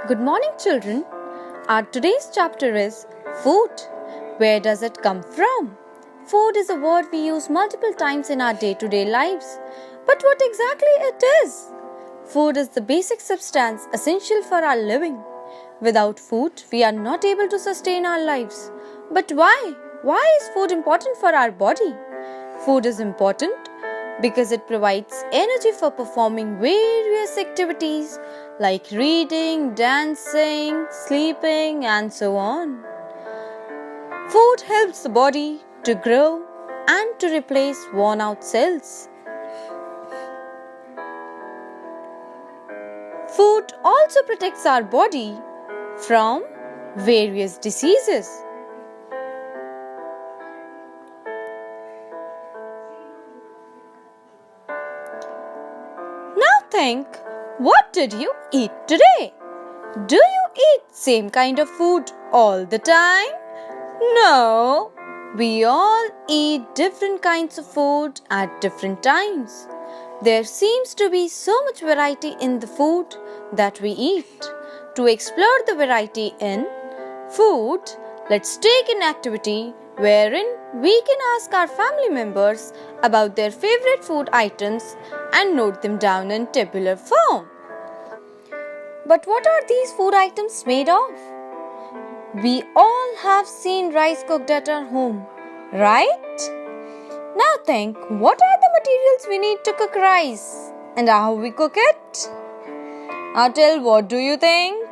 Good morning, children. Our today's chapter is food. Where does it come from? Food is a word we use multiple times in our day-to-day lives. But what exactly it is? Food is the basic substance essential for our living. Without food, we are not able to sustain our lives. But why? Why is food important for our body? Food is important because it provides energy for performing various activities like reading, dancing, sleeping, and so on. Food helps the body to grow and to replace worn out cells. Food also protects our body from various diseases. Now think, what did you eat today? Do you eat same kind of food all the time? No, we all eat different kinds of food at different times. There seems to be so much variety in the food that we eat. To explore the variety in food, let's take an activity wherein we can ask our family members about their favorite food items and note them down in tabular form. But what are these food items made of? We all have seen rice cooked at our home, right? Now think, what are the materials we need to cook rice and how we cook it? Atil, what do you think?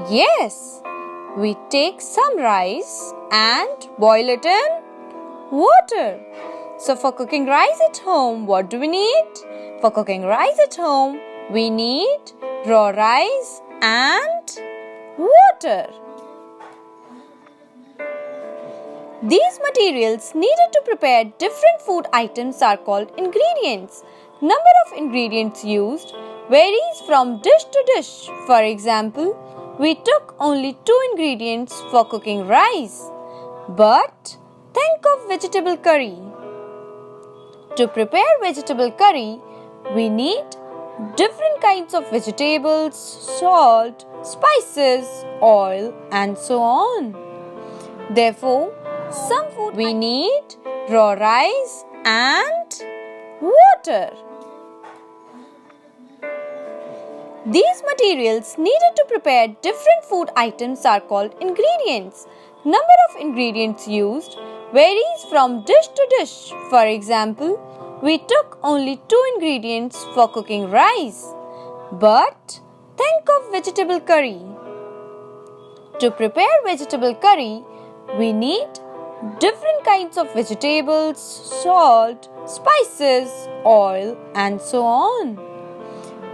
Yes, we take some rice and boil it in water. So for cooking rice at home, what do we need? For cooking rice at home, we need raw rice and water. These materials needed to prepare different food items are called ingredients. Number of ingredients used varies from dish to dish. For example, we took only 2 ingredients for cooking rice. But think of vegetable curry. To prepare vegetable curry, we need different kinds of vegetables, salt, spices, oil, and so on. Therefore, some food we need raw rice and water. These materials needed to prepare different food items are called ingredients. Number of ingredients used varies from dish to dish. For example, we took only 2 ingredients for cooking rice. But think of vegetable curry. To prepare vegetable curry, we need different kinds of vegetables, salt, spices, oil, and so on.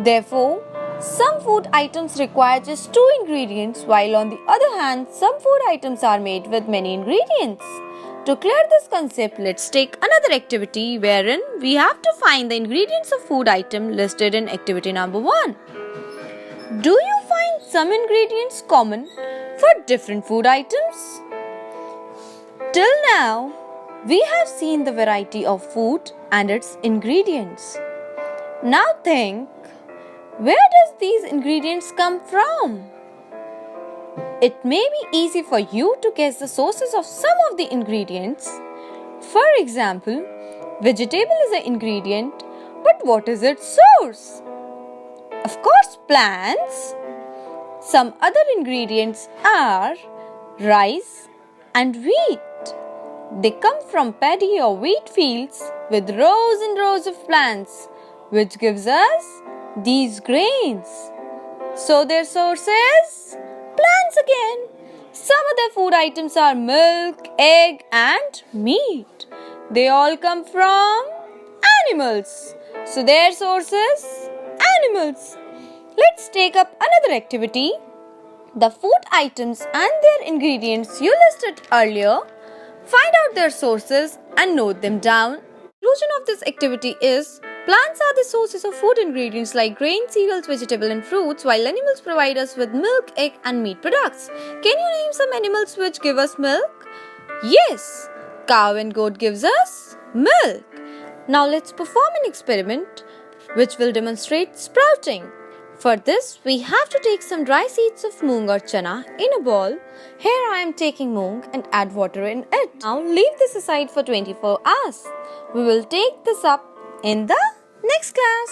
Therefore, some food items require just 2 ingredients, while on the other hand, some food items are made with many ingredients. To clear this concept, let's take another activity wherein we have to find the ingredients of food item listed in activity number 1. Do you find some ingredients common for different food items? Till now, we have seen the variety of food and its ingredients. Now think, where does these ingredients come from? It may be easy for you to guess the sources of some of the ingredients. For example, vegetable is an ingredient, but what is its source? Of course, plants. Some other ingredients are rice and wheat. They come from paddy or wheat fields with rows and rows of plants, which gives us these grains. So their source is plants again. Some other food items are milk, egg, and meat. They all come from animals. So their source is animals. Let's take up another activity. The food items and their ingredients you listed earlier. Find out their sources and note them down. The conclusion of this activity is plants are the sources of food ingredients like grains, cereals, vegetables, and fruits, while animals provide us with milk, egg, and meat products. Can you name some animals which give us milk? Yes, cow and goat gives us milk. Now let's perform an experiment which will demonstrate sprouting. For this, we have to take some dry seeds of moong or chana in a bowl. Here I am taking moong and add water in it. Now leave this aside for 24 hours. We will take this up in the next class.